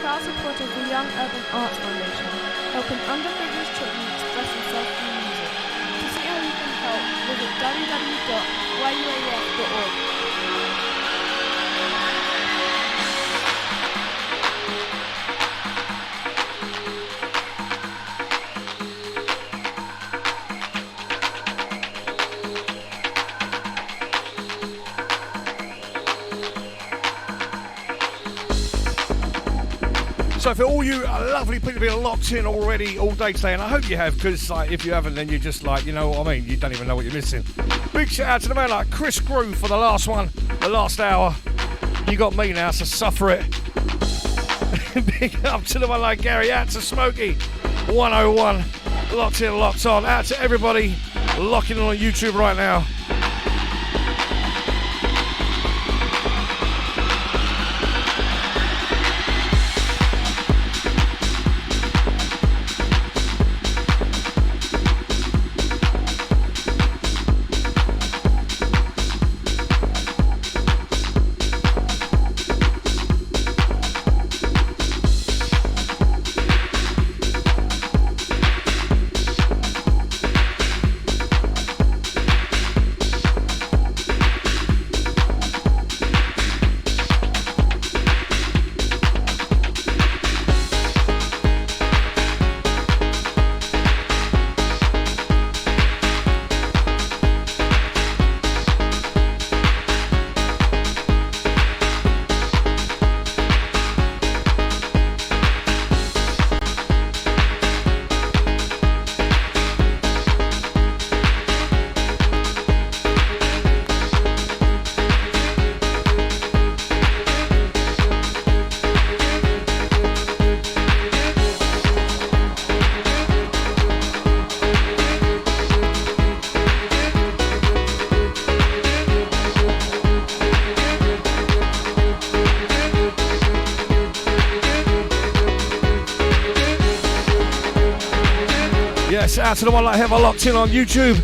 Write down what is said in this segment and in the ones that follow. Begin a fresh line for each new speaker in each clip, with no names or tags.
proud supporter of the Young Urban Arts Foundation, helping underprivileged children express themselves through music. To see how you can help, visit www.yuaf.org.
So for all you lovely people who have been locked in already all day today, and I hope you have, because if you haven't, then you're just like, you know what I mean, you don't even know what you're missing. Big shout out to the man like Chris Groove for the last one, the last hour. You got me now, so suffer it. Big up to the one like Gary, out to Smokey, 101, locked in, locked on. Out to everybody locking in on YouTube right now. Out to the one like Heather locked in on YouTube.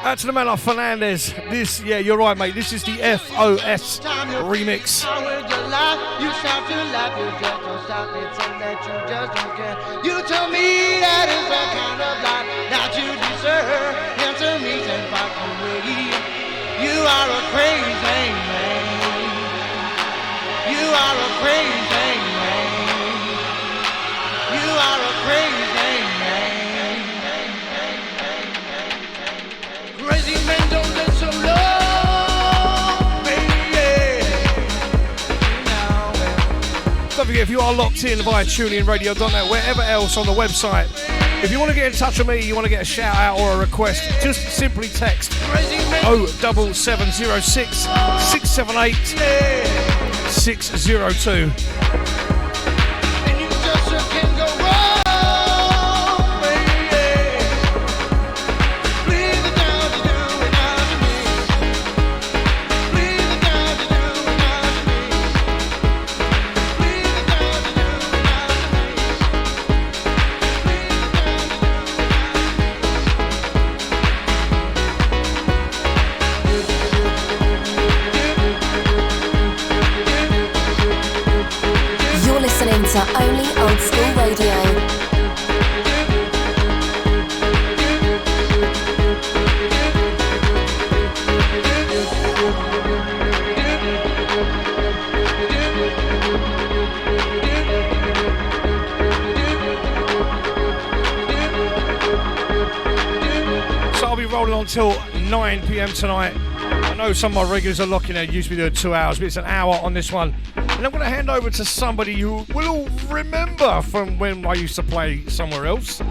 Out to the man like Fernandez. This, yeah, you're right, mate. This is the FOS remix.
You start to laugh, you just don't stop it, so that you just don't care. You tell me that is the kind of life that you deserve. Answer me, and walk away. You are a crazy man. You are a crazy man. You are a crazy man. Crazy men don't live so long, baby.
Don't forget, if you are locked in via tuneinradio.net, wherever else on the website, if you want to get in touch with me, you want to get a shout out or a request, just simply text 07706 678 602.
To only old school radio.
So I'll be rolling on till 9 p.m. tonight. I know some of my regulars are locking in, used to be doing 2 hours, but it's an hour on this one. And I'm going to hand over to somebody who will all remember from when I used to play somewhere else.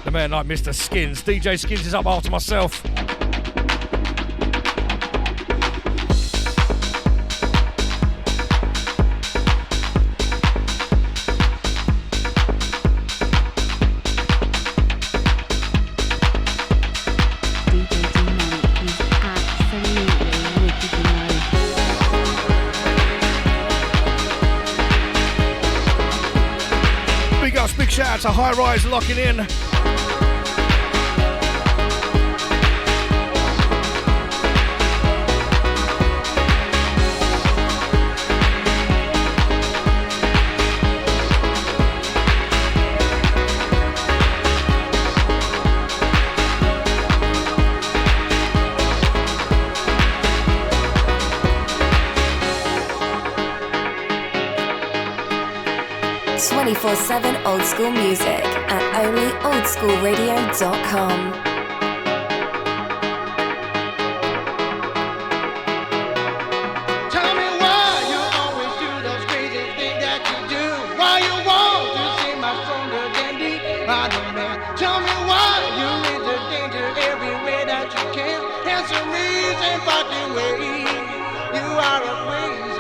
The man like Mr. Skins. DJ Skins is up after myself. shout out to High Rise locking in.
Seven old school music at onlyoldskoolradio.com.
Tell me why you always do those crazy things that you do. Why you want to seem much stronger than the other man. Tell me why you lead to danger every way that you can. Answer reason fucking way. You are a crazy.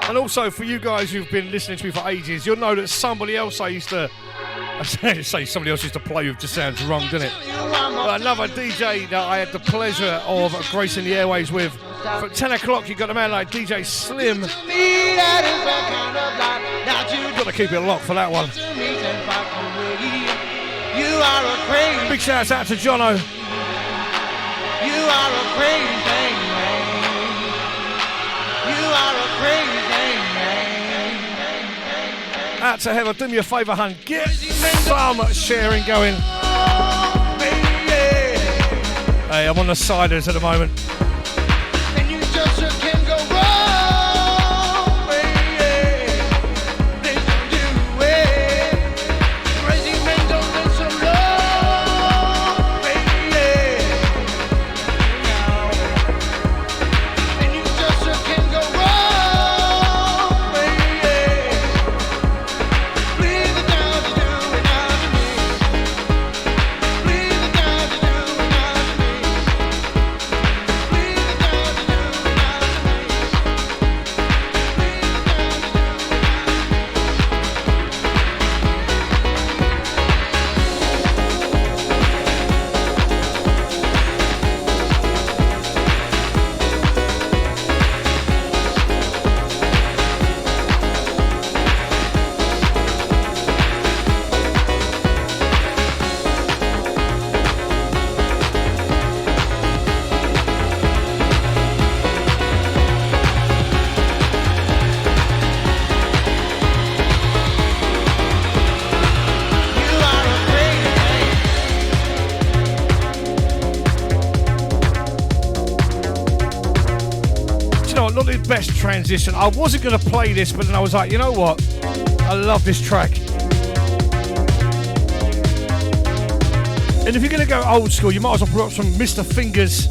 And also for you guys who've been listening to me for ages, you'll know that somebody else I say somebody else used to play with just sounds wrong, doesn't it? But another DJ that I had the pleasure of gracing the airways with. For 10 o'clock you got a man like DJ Slim. You've got to keep it locked for that one. Big shout out to Jono.
You are a crazy thing, man. You are a crazy thing.
Out to Heather, do me a favour, hun. Get some sharing going. Hey, I'm on the siders at the moment.
And you just can't go wrong, baby. They don't do it. Crazy men don't live so long, baby. And you just can't go wrong, baby. Leave it down to do it out to me. Leave it down to do it out to me. Leave it down to do it out to me. Leave it down to do it out to me. You are a crazy thing.
Do you know what? Not the best transition. I wasn't going to play this, but then I was like, you know what? I love this track. And if you're going to go old school, you might as well put up some Mr. Fingers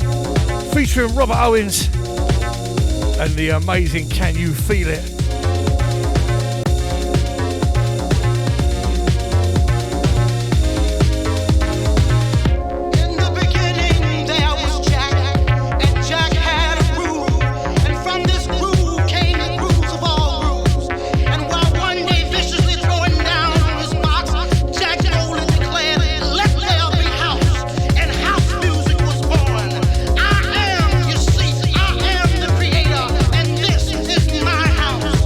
featuring Robert Owens and the amazing Can You Feel It?
In the beginning there was Jack, and Jack had a groove, and from this groove came the grooves of all grooves. And while one day viciously throwing down on his box, Jack boldly declared, "Let there be house," and house music was born. I am, you see, I am the creator, and this is my house.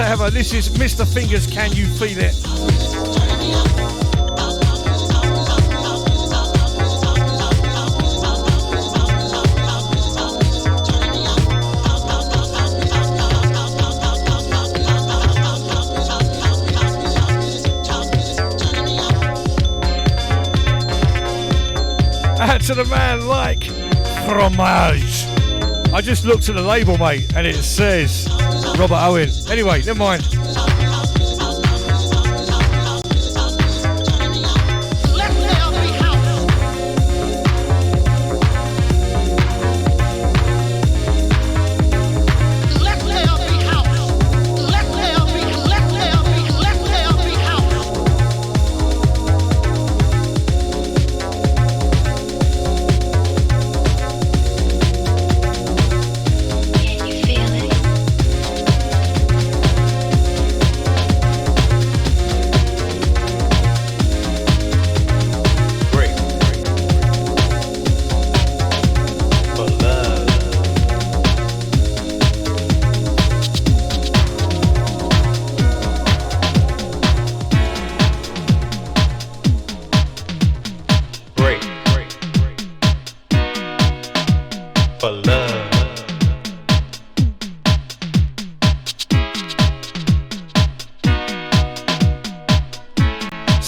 to Heather. This is Mr. Fingers, Can You Feel It? Out to the man like fromage. I just looked at the label, mate, and it says Robert Owen. Anyway, never mind.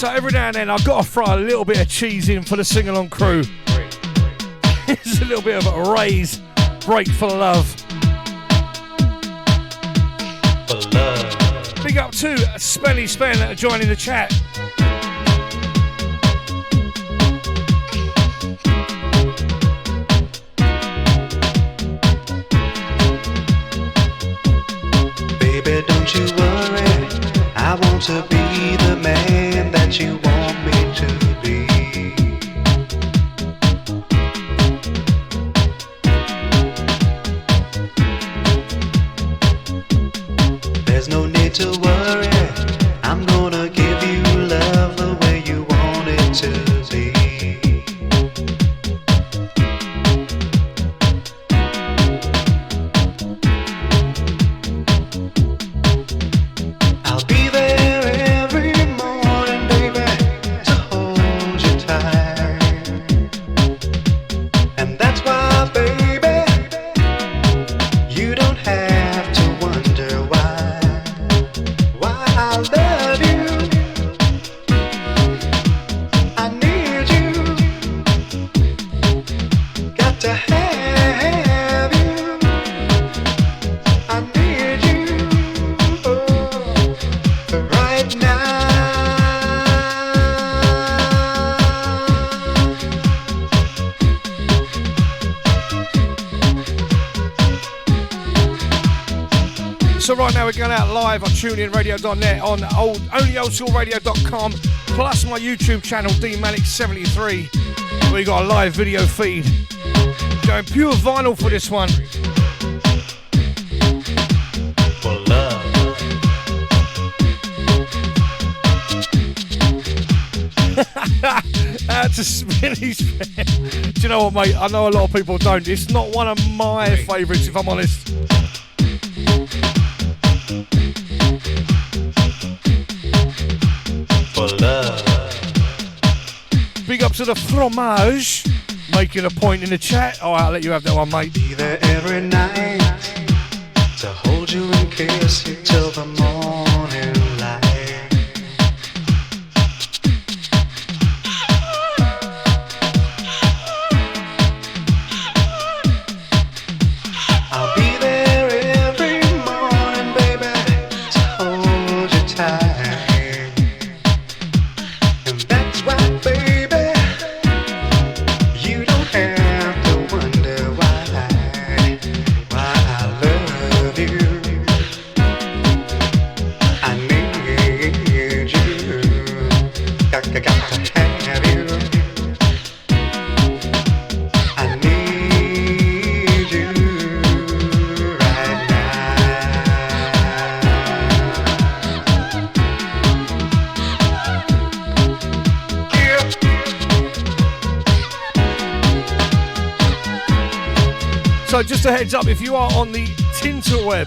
Every now and then I've got to throw a little bit of cheese in for the sing-along crew. It's a little bit of a raise, break for love. Big up to Spenny Spen joining the chat.
Baby, don't you worry, I want to be the man that you want me to be. There's no need to worry, I'm gonna give you love the way you want it to be. I'll be there every morning, baby, to hold you tight. And that's why, baby, you don't have to wonder why I love you. I need you, got to have you. I need you, right now.
So right now we're going out live on TuneInRadio.net, on onlyoldskoolradio.com, plus my YouTube channel D-Manic 73, where you got a live video feed. Going pure vinyl for this one.
For love.
Out to Spinny's. Do you know what, mate? I know a lot of people don't. It's not one of my favourites, if I'm honest.
For love.
Big up to the fromage, making a point in the chat. All right, I'll let you have that one, mate.
Be there every night to hold you and kiss you till the morning light. I'll be there every morning, baby, to hold you tight. And that's why, baby, you don't have to wonder why I love you. I need you, got to have you. I need you right now. Yeah.
So just a heads up, if you are on the Tinterweb,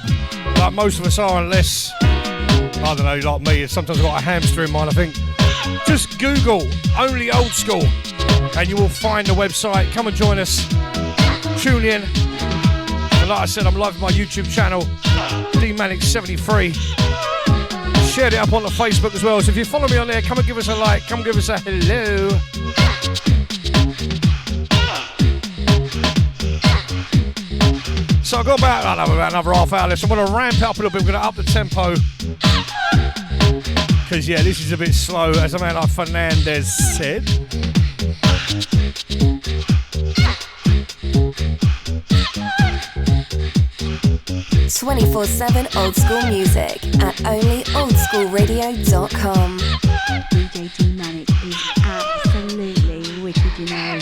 like most of us are, unless I don't know, like me, sometimes I've got a hamster in mine, I think. Just Google Only Old School and you will find the website. Come and join us. Tune in. And like I said, I'm live on my YouTube channel, D-Manic 73. Shared it up on the Facebook as well. So if you follow me on there, come and give us a like. Come give us a hello. So I've got about another half hour left. So I'm going to ramp it up a little bit. We're going to up the tempo. Because, yeah, this is a bit slow, as a man like Fernandez said.
24/7 old school music at onlyoldschoolradio.com.
DJ D-Manic is absolutely wicked, you know.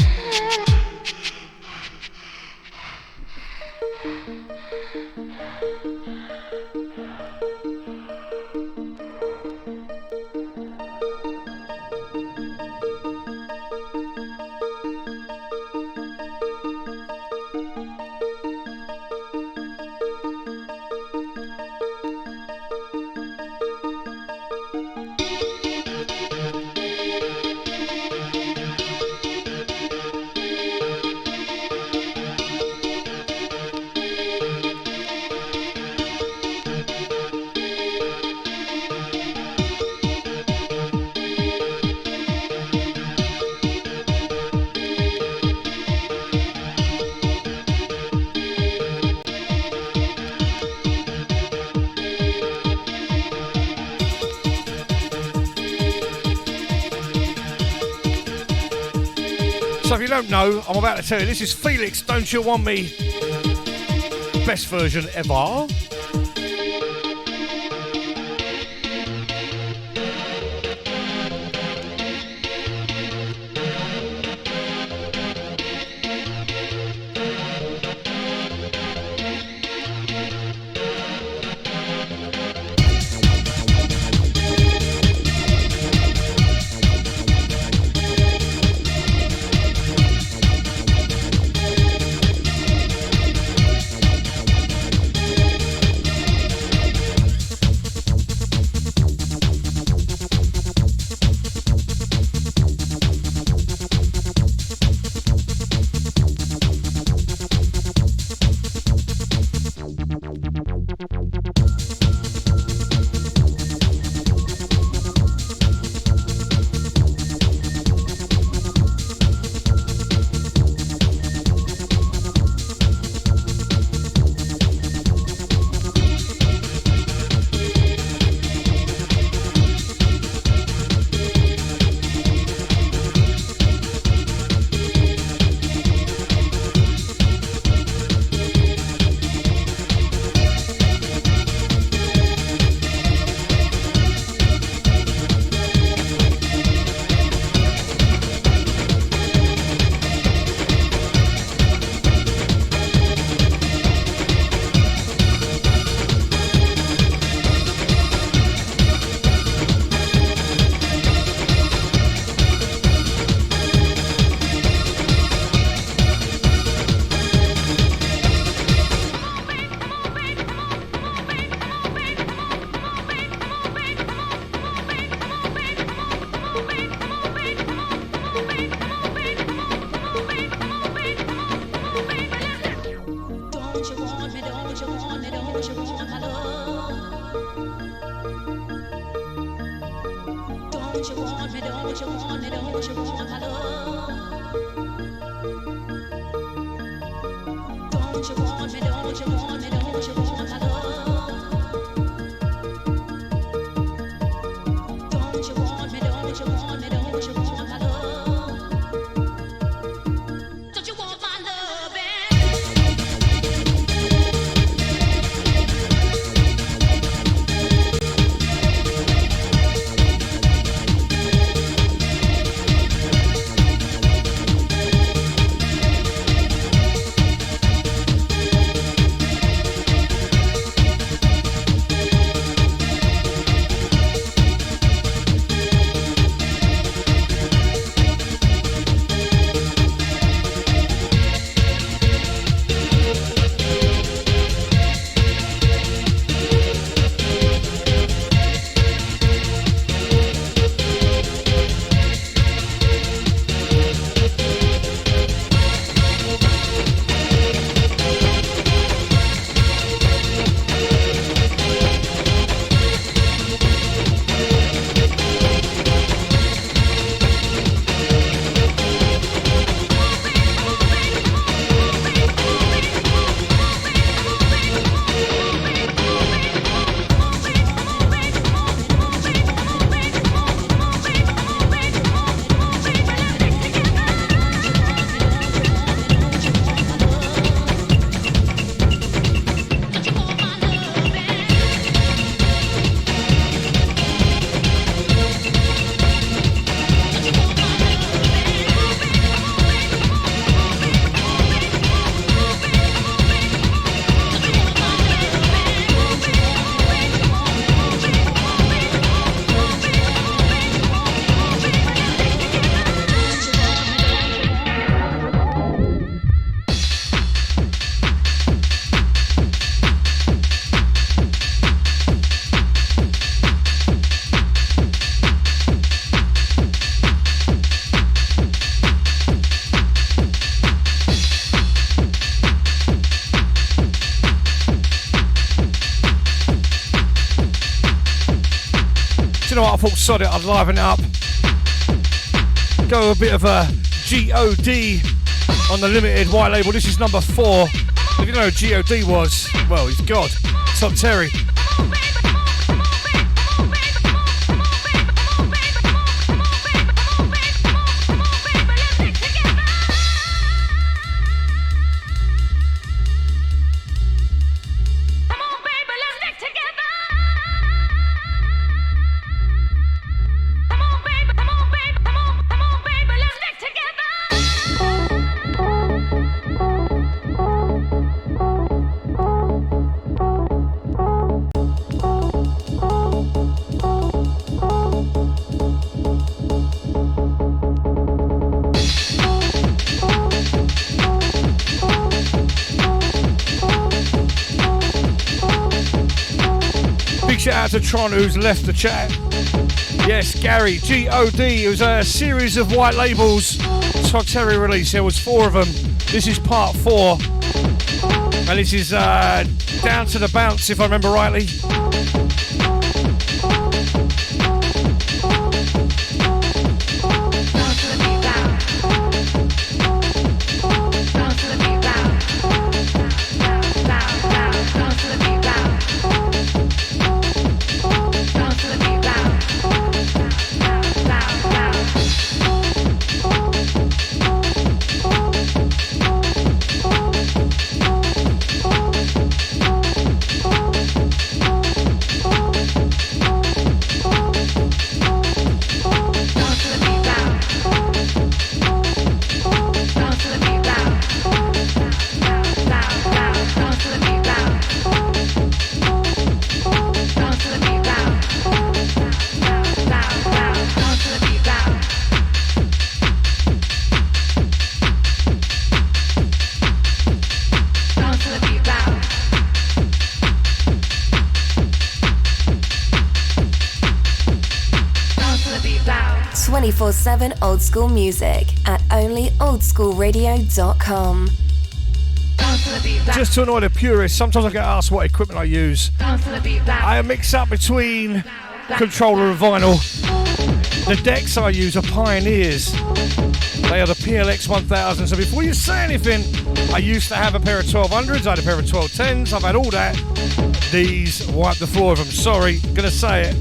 So if you don't know, I'm about to tell you, this is Felix, Don't You Want Me? Best version ever. you know what? I thought, sod it, I'd liven it up. Go a bit of a G.O.D. on the limited white label. This is number 4. If you know who G.O.D. was, well, he's God. Top Terry. Shout out to Tron who's left the chat. Yes, Gary, G.O.D. It was a series of white labels. Todd Terry release. There was 4 of them. This is part 4. And this is Down to the Bounce, if I remember rightly.
Seven old school music at onlyoldskoolradio.com.
Just to annoy the purists, sometimes I get asked what equipment I use. I mix up between controller and vinyl. The decks I use are Pioneers. They are the PLX 1000. So before you say anything, I used to have a pair of 1200s, I had a pair of 1210s, I've had all that. These wipe the floor of them. Sorry, gonna say it.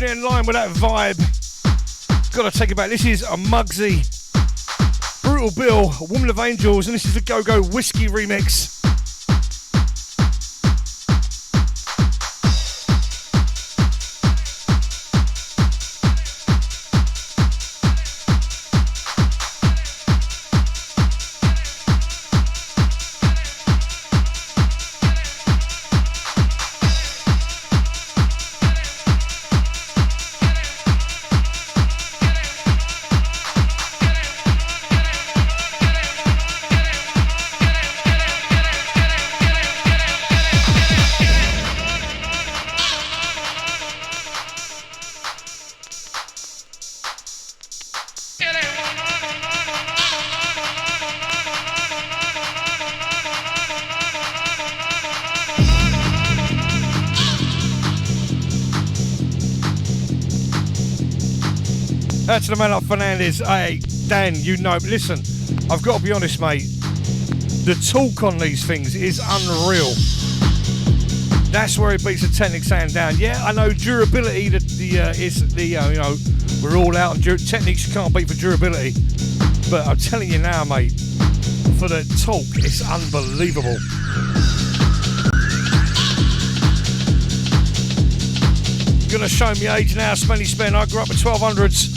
In line with that vibe, gotta take it back. This is a Muggsy, Brutal Bill, Woman of Angels, and this is the Go Go Whiskey remix. To the man like Fernandez. Hey, Dan, you know, listen, I've got to be honest, mate. The talk on these things is unreal. That's where it beats the Technic sound down. Yeah, I know durability. We're all out on Technics. You can't beat for durability. But I'm telling you now, mate, for the talk, it's unbelievable. Gonna show me age now, Smelly Spen. I grew up with 1200s.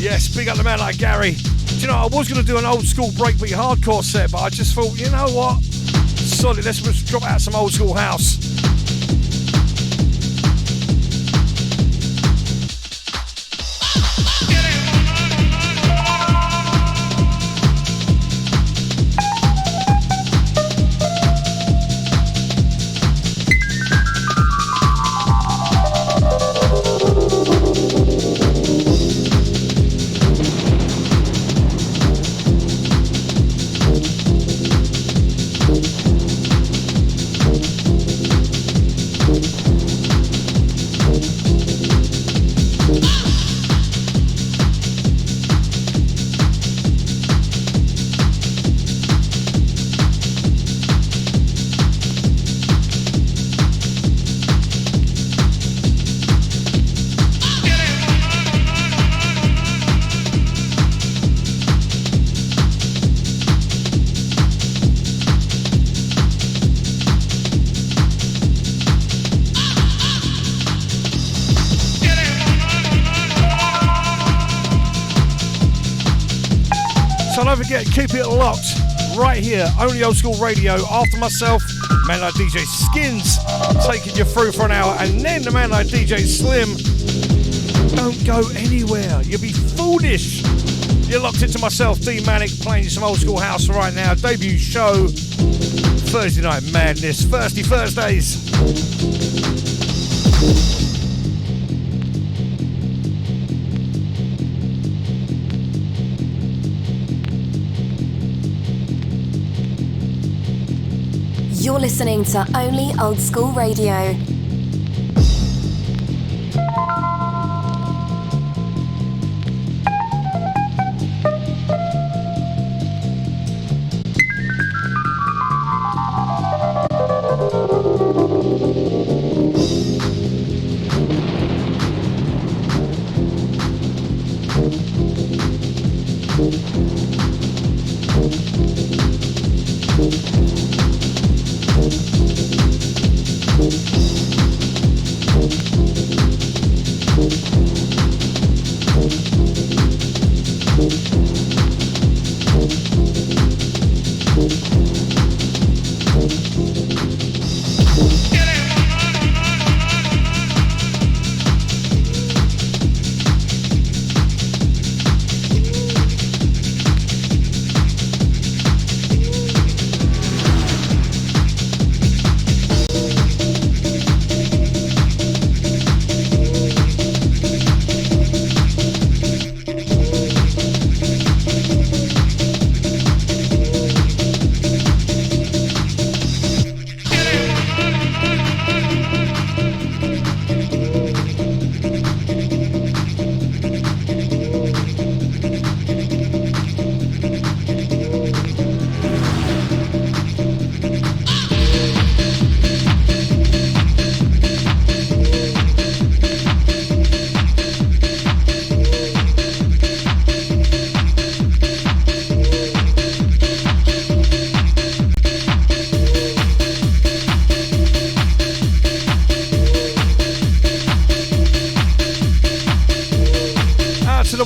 Yes, big up the man like Gary. Do you know, I was going to do an old school breakbeat hardcore set, but I just thought, you know what? Solid, let's just drop out some old school house. Don't forget, keep it locked right here, only old school radio. After myself, man like DJ Skins taking you through for an hour, and then the man like DJ Slim. Don't go anywhere, you'll be foolish. You're locked into myself, D-Manic, playing you some old school house right now. Debut show, Thursday Night Madness, Thirsty Thursdays.
You're listening to Only Old School Radio.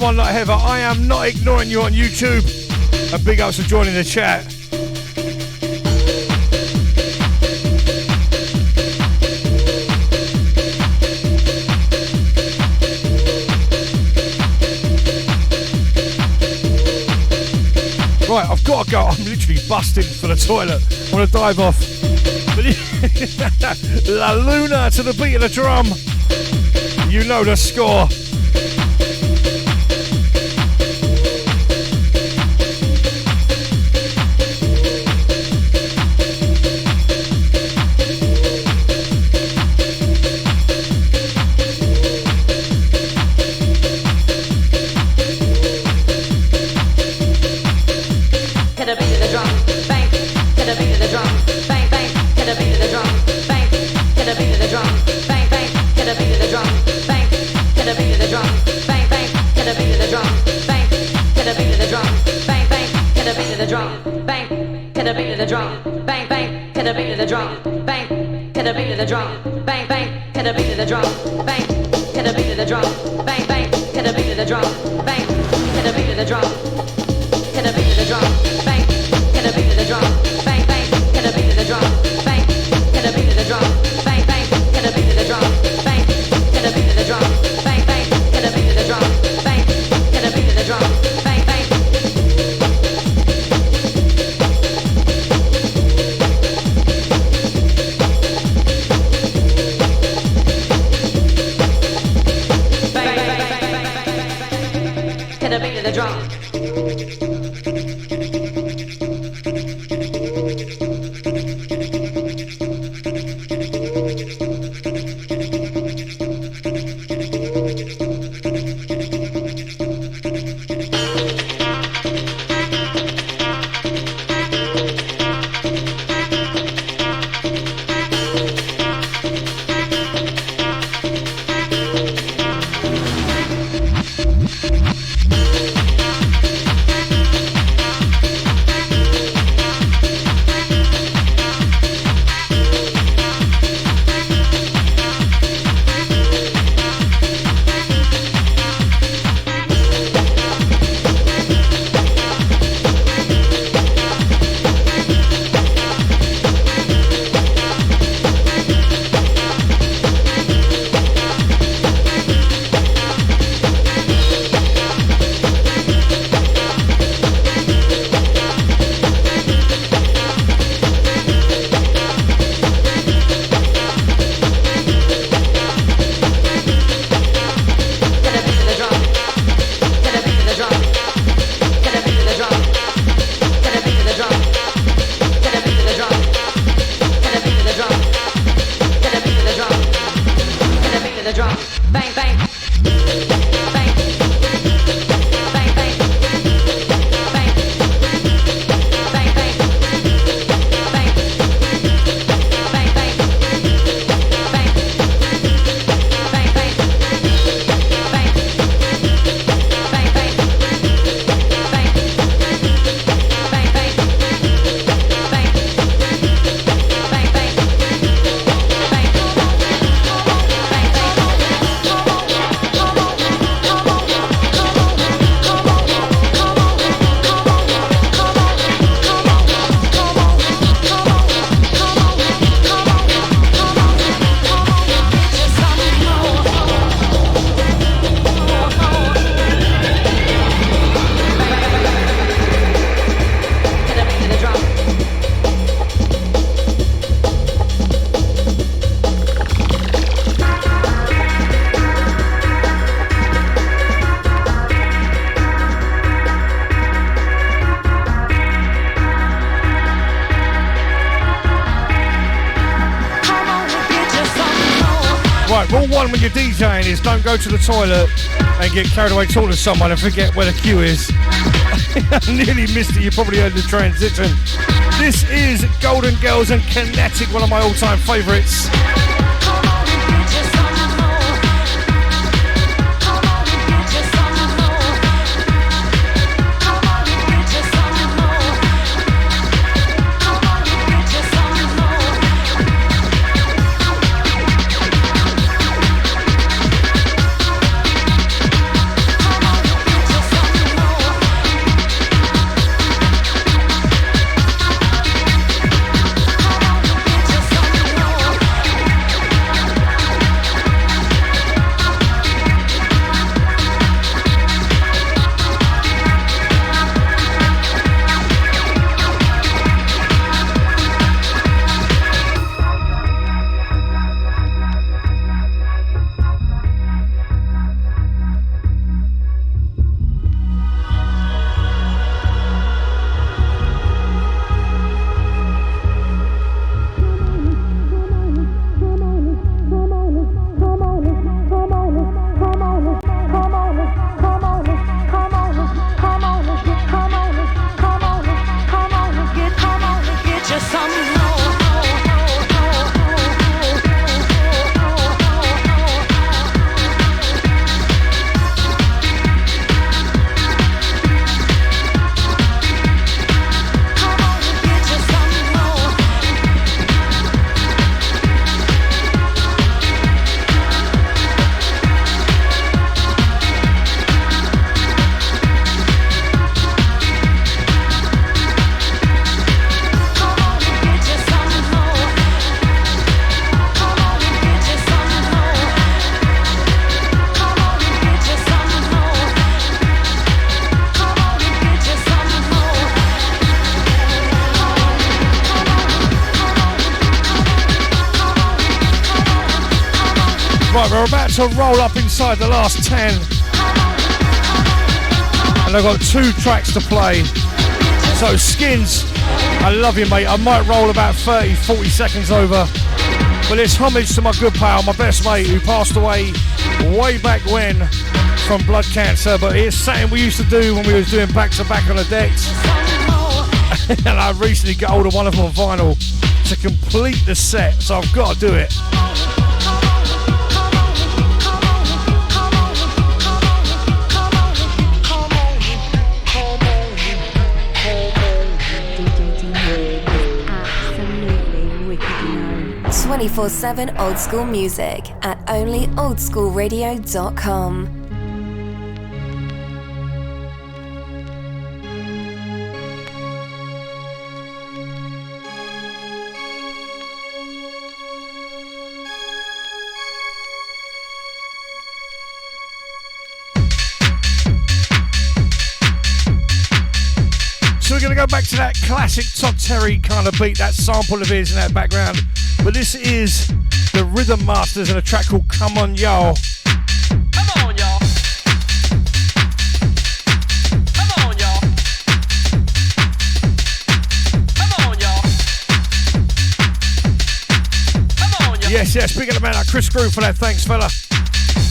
One like Heather, I am not ignoring you on YouTube. And big ups for joining the chat. Right, I've got to go. I'm literally busting for the toilet. I want to dive off. La Luna to the beat of the drum. You know the score.
to the beat of the drum, bang, to the beat of the drum, bang, bang, to the beat of the drum, bang, to the beat of the drum, bang, bang, to the beat of the drum, bang, to the beat of the drum, to the beat of the drum, bang, to the beat of the drum, bang, bang, to the beat of the drum, bang, to the beat of the drum, bang, bang, to the beat of the drum, bang, to the beat of the drum, bang, bang, to the beat of the drum, bang, to the beat of the drum, bang, bang. To the beat of the drum.
Rule one when you're DJing is don't go to the toilet and get carried away talking to someone and forget where the queue is. I nearly missed it, you probably heard the transition. This is Golden Girls and Kinetic, one of my all-time favourites. Right, we're about to roll up inside the last 10. And I've got 2 tracks to play. So Skins, I love you, mate. I might roll about 30, 40 seconds over. But it's homage to my good pal, my best mate, who passed away way back when from blood cancer. But it's something we used to do when we was doing back-to-back on the decks. And I recently got hold of one of them on vinyl to complete the set, so I've got to do it.
Absolutely wicked, you know.
24/7 old school music at onlyoldskoolradio.com.
We're going to go back to that classic Todd Terry kind of beat, that sample of his in that background. But this is the Rhythm Masters and a track called Come On Y'all.
Come on, y'all. Come on, y'all. Come on, y'all. Come on, y'all.
Yes, big up the man like Chris Skool for that. Thanks, fella.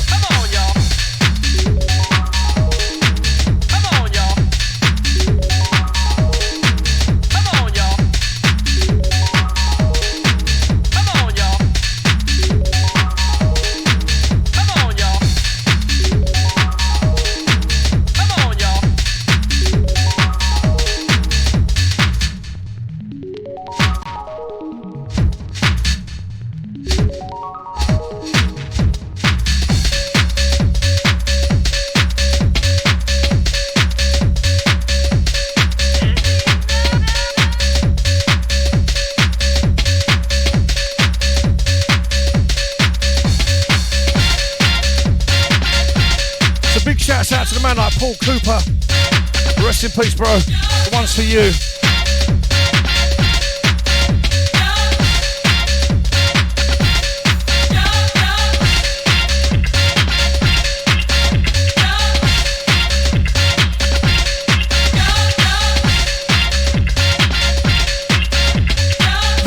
Come on, y'all.
Shouts out to the man like Paul Cooper. Rest in peace, bro. The one's for you.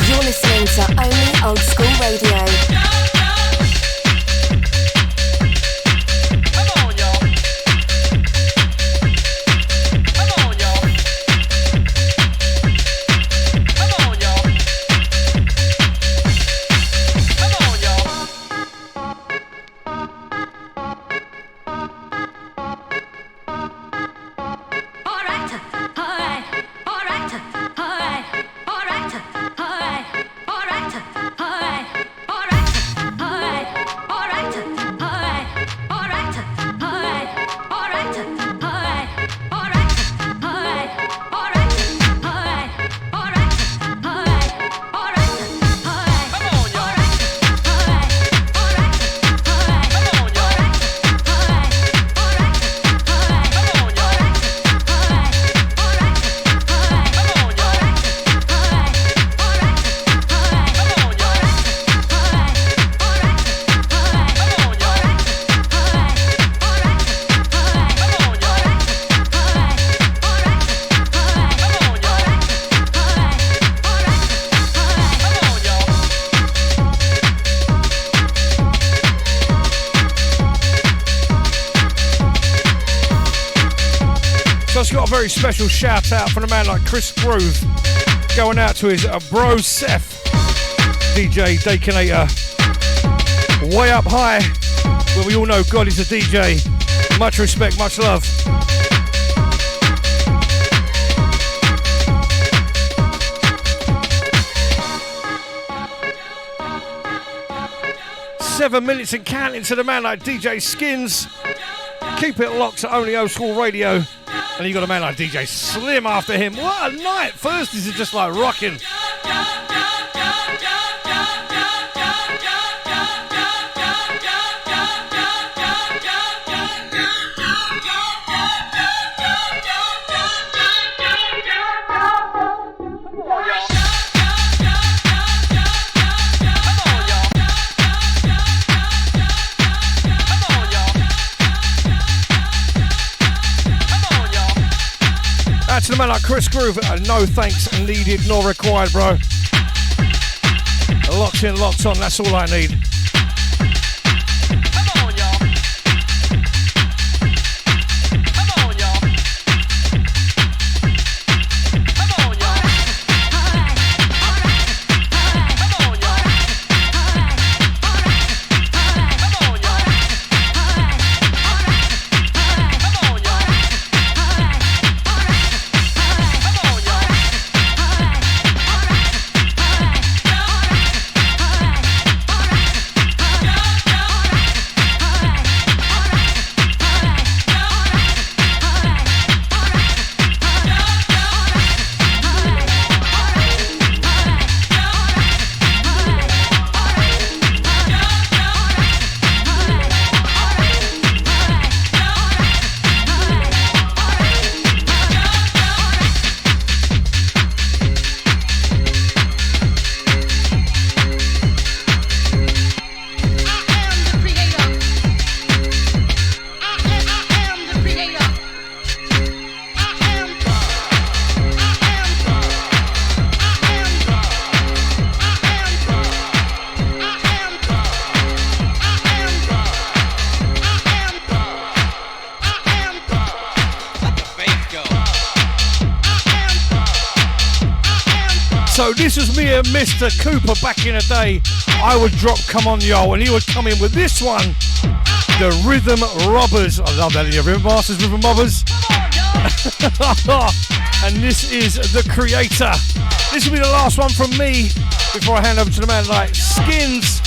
You're listening to Only Old School Radio.
Very special shout out from a man like Chris Groove, going out to his bro Seth, DJ Dakinator, way up high, where we all know God is a DJ. Much respect, much love. "7 minutes and counting" to the man like DJ Skins. Keep it locked to Only Old School Radio. And you got a man like DJ Slim after him. What a night! Thursdays are just like rocking. man like Chris Groove, no thanks needed nor required, bro. Locked in, locked on, that's all I need.
Come on, y'all. Come on, y'all. Come on, y'all. Come on, y'all. Come on, y'all. Come on, y'all.
So this was me and Mr. Cooper back in the day. I would drop Come On Yo and he would come in with this one, the Rhythm Robbers. I love that, yeah, Rhythm Masters, Rhythm Robbers. And this is The Creator. This will be the last one from me before I hand over to the man like Skins.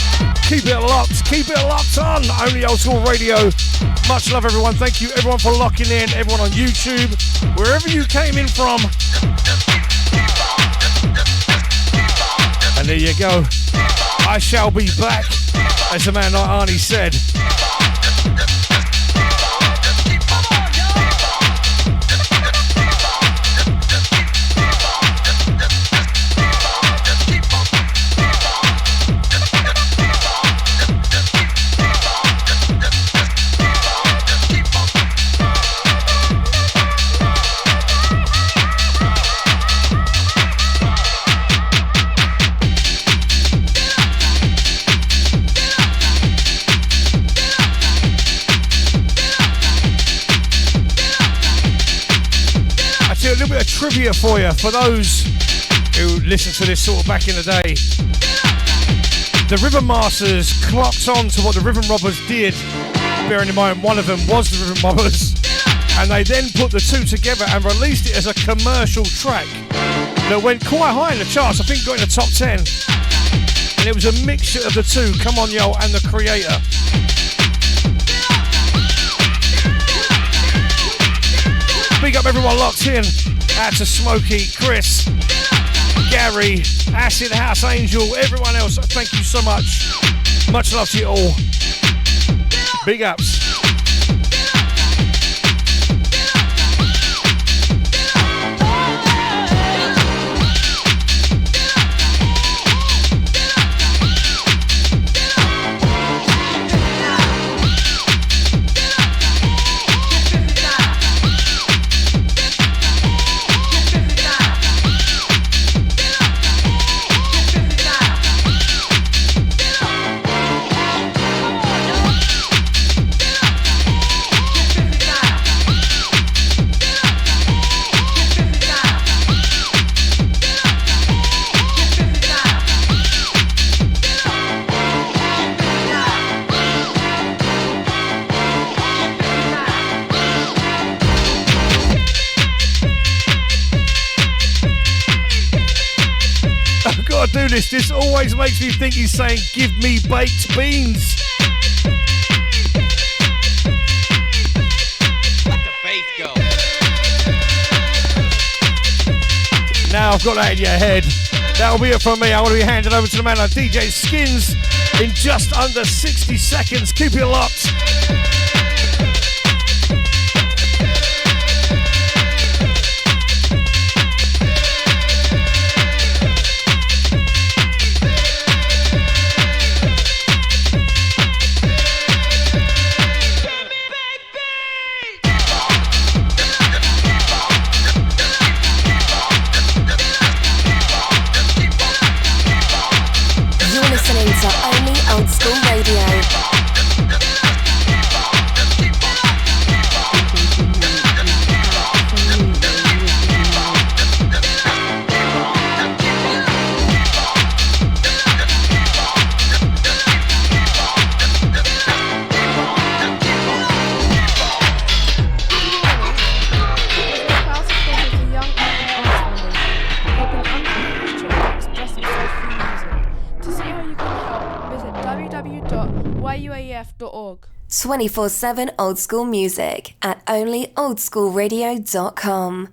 Keep it locked on. Only Old School Radio. Much love, everyone. Thank you, everyone, for locking in. Everyone on YouTube, wherever you came in from. And there you go. I shall be back, as a man like Arnie said. A little bit of trivia for you, for those who listened to this sort of back in the day. The Rhythm Masters clocked on to what the Rhythm Robbers did, bearing in mind one of them was the Rhythm Robbers, and they then put the two together and released it as a commercial track that went quite high in the charts. I think got in the top 10, and it was a mixture of the two, Come On Yo and The Creator. Big up everyone locked in. Out to Smokey, Chris, Gary, Acid House Angel, everyone else. Thank you so much. Much love to you all. Big ups. Do this always makes me think he's saying give me baked beans.
Let the bass go.
Now I've got that in your head. That'll be it from me. I want to be handed over to the man like DJ Skins in just under 60 seconds. Keep it locked.
listening to only old school radio.
www.yuaf.org.
24/7 old school music at onlyoldskoolradio.com.